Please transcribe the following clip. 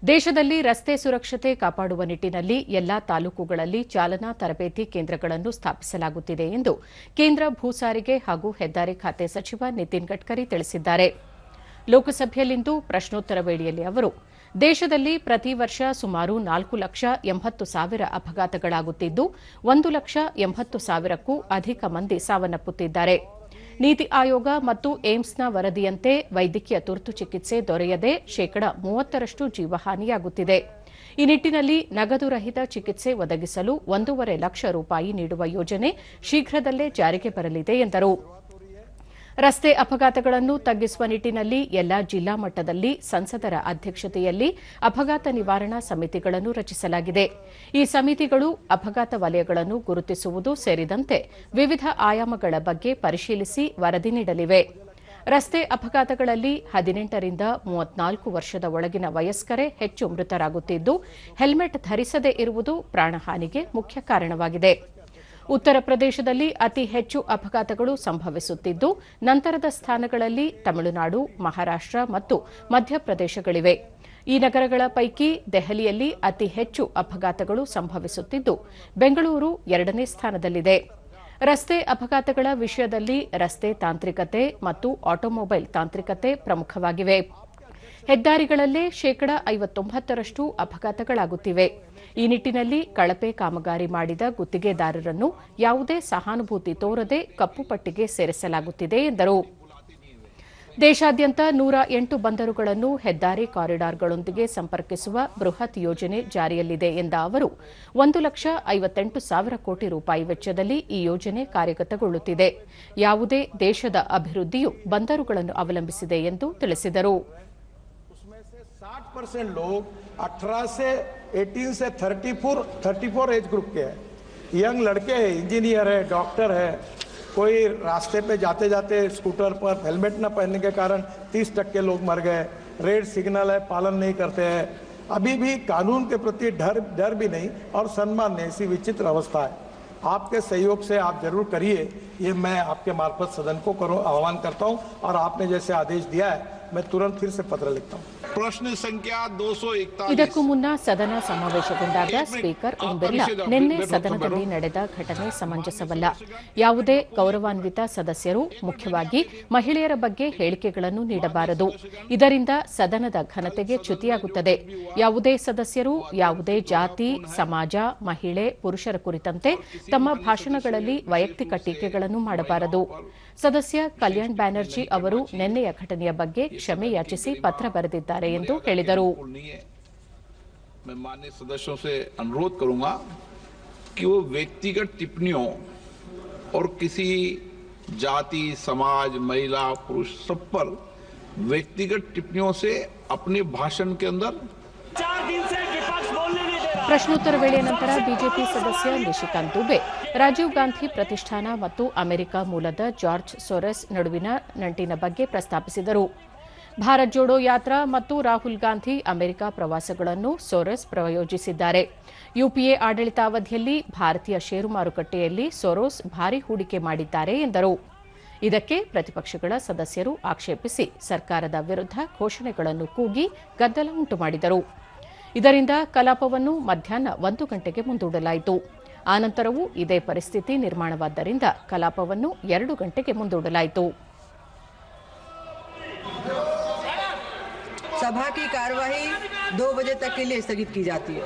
ದೇಶದಲ್ಲಿ ರಸ್ತೆ ಸುರಕ್ಷತೆ ಕಾಪಾಡುವ ನಿಟ್ಟಿನಲ್ಲಿ ಎಲ್ಲಾ ತಾಲೂಕುಗಳಲ್ಲಿ ಚಾಲನಾ ತರಬೇತಿ ಕೇಂದ್ರಗಳನ್ನು ಸ್ಥಾಪಿಸಲಾಗುತ್ತಿದೆ ಎಂದು ಕೇಂದ್ರ ಭೂ ಸಾರಿಗೆ ಹಾಗೂ ಹೆದ್ದಾರಿ ಖಾತೆ ಸಚಿವ ನಿತಿನ್ ಗಡ್ಕರಿ ತಿಳಿಸಿದ್ದಾರೆ. ಲೋಕಸಭೆಯಲ್ಲಿಂದು ಪ್ರಶ್ನೋತ್ತರ ವೇಳೆಯಲ್ಲಿ ಅವರು ದೇಶದಲ್ಲಿ ಪ್ರತಿ ವರ್ಷ ಸುಮಾರು 4,80,000 ಅಪಘಾತಗಳಾಗುತ್ತಿದ್ದು 1,80,000ಕ್ಕೂ ಅಧಿಕ ಮಂದಿ ಸಾವನ್ನಪ್ಪುತ್ತಿದ್ದಾರೆ. ನೀತಿ ಆಯೋಗ ಮತ್ತು ಏಮ್ಸ್ನ ವರದಿಯಂತೆ ವೈದ್ಯಕೀಯ ತುರ್ತು ಚಿಕಿತ್ಸೆ ದೊರೆಯದೆ ಶೇಕಡ 30ರಷ್ಟು ಜೀವಹಾನಿಯಾಗುತ್ತಿದೆ. ಈ ನಿಟ್ಟಿನಲ್ಲಿ ನಗದು ರಹಿತ ಚಿಕಿತ್ಸೆ ಒದಗಿಸಲು ₹1.5 ಲಕ್ಷ ನೀಡುವ ಯೋಜನೆ ಶೀಘ್ರದಲ್ಲೇ ಜಾರಿಗೆ ಬರಲಿದೆ ಎಂದರು. ರಸ್ತೆ ಅಪಘಾತಗಳನ್ನು ತಗ್ಗಿಸುವ ನಿಟ್ಟಿನಲ್ಲಿ ಎಲ್ಲಾ ಜಿಲ್ಲಾ ಮಟ್ಟದಲ್ಲಿ ಸಂಸದರ ಅಧ್ಯಕ್ಷತೆಯಲ್ಲಿ ಅಪಘಾತ ನಿವಾರಣಾ ಸಮಿತಿಗಳನ್ನು ರಚಿಸಲಾಗಿದೆ. ಈ ಸಮಿತಿಗಳು ಅಪಘಾತ ವಲಯಗಳನ್ನು ಗುರುತಿಸುವುದು ಸೇರಿದಂತೆ ವಿವಿಧ ಆಯಾಮಗಳ ಬಗ್ಗೆ ಪರಿಶೀಲಿಸಿ ವರದಿ ನೀಡಲಿವೆ. ರಸ್ತೆ ಅಪಘಾತಗಳಲ್ಲಿ 18 ರಿಂದ 34 ವರ್ಷದ ಒಳಗಿನ ವಯಸ್ಕರೇ ಹೆಚ್ಚು ಮೃತರಾಗುತ್ತಿದ್ದು, ಹೆಲ್ಮೆಟ್ ಧರಿಸದೇ ಇರುವುದು ಪ್ರಾಣಹಾನಿಗೆ ಮುಖ್ಯ ಕಾರಣವಾಗಿದೆ. ಉತ್ತರ ಪ್ರದೇಶದಲ್ಲಿ ಅತಿ ಹೆಚ್ಚು ಅಪಘಾತಗಳು ಸಂಭವಿಸುತ್ತಿದ್ದು, ನಂತರದ ಸ್ಥಾನಗಳಲ್ಲಿ ತಮಿಳುನಾಡು, ಮಹಾರಾಷ್ಟ್ರ ಮತ್ತು ಮಧ್ಯಪ್ರದೇಶಗಳಿವೆ. ಈ ನಗರಗಳ ಪೈಕಿ ದೆಹಲಿಯಲ್ಲಿ ಅತಿ ಹೆಚ್ಚು ಅಪಘಾತಗಳು ಸಂಭವಿಸುತ್ತಿದ್ದು, ಬೆಂಗಳೂರು 2ನೇ ಸ್ಥಾನದಲ್ಲಿದೆ. ರಸ್ತೆ ಅಪಘಾತಗಳ ವಿಷಯದಲ್ಲಿ ರಸ್ತೆ ತಾಂತ್ರಿಕತೆ ಮತ್ತು ಆಟೋಮೊಬೈಲ್ ತಾಂತ್ರಿಕತೆ ಪ್ರಮುಖವಾಗಿವೆ. ಹೆದ್ದಾರಿಗಳಲ್ಲೇ ಶೇಕಡ 59ರಷ್ಟು ಅಪಘಾತಗಳಾಗುತ್ತಿವೆ. ಈ ನಿಟ್ಟಿನಲ್ಲಿ ಕಳಪೆ ಕಾಮಗಾರಿ ಮಾಡಿದ ಗುತ್ತಿಗೆದಾರರನ್ನು ಯಾವುದೇ ಸಹಾನುಭೂತಿ ತೋರದೆ ಕಪ್ಪು ಪಟ್ಟಿಗೆ ಸೇರಿಸಲಾಗುತ್ತಿದೆ ಎಂದರು. ದೇಶಾದ್ಯಂತ 108 ಬಂದರುಗಳನ್ನು ಹೆದ್ದಾರಿ ಕಾರಿಡಾರ್ಗಳೊಂದಿಗೆ ಸಂಪರ್ಕಿಸುವ ಬೃಹತ್ ಯೋಜನೆ ಜಾರಿಯಲ್ಲಿದೆ ಎಂದ ಅವರು ₹1,58,000 ಕೋಟಿ ವೆಚ್ಚದಲ್ಲಿ ಈ ಯೋಜನೆ ಕಾರ್ಯಗತಗೊಳ್ಳುತ್ತಿದೆ. ಯಾವುದೇ ದೇಶದ ಅಭಿವೃದ್ಧಿಯು ಬಂದರುಗಳನ್ನು ಅವಲಂಬಿಸಿದೆ ಎಂದು ತಿಳಿಸಿದರು. 60% लोग 18 से 34 एज ग्रुप के हैं. यंग लड़के हैं, इंजीनियर है, डॉक्टर है. कोई रास्ते पे जाते जाते स्कूटर पर हेलमेट न पहनने के कारण 30% लोग मर गए. रेड सिग्नल है, पालन नहीं करते हैं. अभी भी कानून के प्रति डर भी नहीं और सम्मान नहीं. ऐसी विचित्र अवस्था है. आपके सहयोग से आप जरूर करिए. ये मैं आपके मार्फत सदन को आह्वान करता हूं और आपने जैसे आदेश दिया है मैं तुरंत फिर से पत्र लिखता हूं. प्रश्न संख्या 241. ಇದಕ್ಕೂ ಮುನ್ನ ಸದನ ಸಮಾವೇಶಗೊಂಡಾಗ ಸ್ಪೀಕರ್ ಓಂ ಬಿರ್ಲಾ ನಿನ್ನೆ ಸದನದಲ್ಲಿ ನಡೆದ ಘಟನೆ ಸಮಂಜಸವಲ್ಲ. ಯಾವುದೇ ಗೌರವಾನ್ವಿತ ಸದಸ್ಯರು, ಮುಖ್ಯವಾಗಿ ಮಹಿಳೆಯರ ಬಗ್ಗೆ ಹೇಳಿಕೆಗಳನ್ನು ನೀಡಬಾರದು. ಇದರಿಂದ ಸದನದ ಘನತೆಗೆ ಚ್ಯುತಿಯಾಗುತ್ತದೆ. ಯಾವುದೇ ಸದಸ್ಯರು ಯಾವುದೇ ಜಾತಿ, ಸಮಾಜ, ಮಹಿಳೆ, ಪುರುಷರ ಕುರಿತಂತೆ ತಮ್ಮ ಭಾಷಣಗಳಲ್ಲಿ ವೈಯಕ್ತಿಕ ಟೀಕೆಗಳನ್ನು ಮಾಡಬಾರದು. ಸದಸ್ಯ ಕಲ್ಯಾಣ್ ಬ್ಯಾನರ್ಜಿ ಅವರು ನಿನ್ನೆಯ ಘಟನೆಯ ಬಗ್ಗೆ ಕ್ಷಮೆ ಯಾಚಿಸಿ ಪತ್ರ ಬರೆದಿದ್ದಾರೆ ಎಂದು ಹೇಳಿದರು. मैं माननीय सदस्यों से अनुरोध करूंगा कि वो व्यक्तिगत टिप्पणियों और किसी जाति, समाज, महिला, पुरुष सब पर व्यक्तिगत टिप्पणियों से अपने भाषण के अंदर 4 दिन से विपक्ष बोलने नहीं दे रहा. ಪ್ರಶ್ನೋತ್ತರ ವೇಳೆಯ ನಂತರ ಬಿಜೆಪಿ ಸದಸ್ಯ ನಿಶಿಕಾಂತ್ ದುಬೆ ರಾಜೀವ್ ಗಾಂಧಿ ಪ್ರತಿಷ್ಠಾನ ಮತ್ತು ಅಮೆರಿಕ ಮೂಲದ ಜಾರ್ಜ್ ಸೊರೆಸ್ ನಡುವಿನ ನಂಟಿನ ಬಗ್ಗೆ ಪ್ರಸ್ತಾಪಿಸಿದರು. ಭಾರತ್ ಜೋಡೋ ಯಾತ್ರಾ ಮತ್ತು ರಾಹುಲ್ ಗಾಂಧಿ ಅಮೆರಿಕ ಪ್ರವಾಸಗಳನ್ನು ಸೊರೆಸ್ ಪ್ರಾಯೋಜಿಸಿದ್ದಾರೆ. ಯುಪಿಎ ಆಡಳಿತಾವಧಿಯಲ್ಲಿ ಭಾರತೀಯ ಷೇರು ಮಾರುಕಟ್ಟೆಯಲ್ಲಿ ಸೊರೋಸ್ ಭಾರೀ ಹೂಡಿಕೆ ಮಾಡಿದ್ದಾರೆ ಎಂದರು. ಇದಕ್ಕೆ ಪ್ರತಿಪಕ್ಷಗಳ ಸದಸ್ಯರು ಆಕ್ಷೇಪಿಸಿ ಸರ್ಕಾರದ ವಿರುದ್ಧ ಘೋಷಣೆಗಳನ್ನು ಕೂಗಿ ಗದ್ದಲ ಉಂಟುಮಾಡಿದರು. ಇದರಿಂದ ಕಲಾಪವನ್ನು ಮಧ್ಯಾಹ್ನ 1 ಗಂಟೆಗೆ ಮುಂದೂಡಲಾಯಿತು. ಆನಂತರವೂ ಇದೇ ಪರಿಸ್ಥಿತಿ ನಿರ್ಮಾಣವಾದ್ದರಿಂದ ಕಲಾಪವನ್ನು 2 ಗಂಟೆಗೆ ಮುಂದೂಡಲಾಯಿತು. सभा की कार्यवाही 2 बजे तक के लिए स्थगित की जाती है.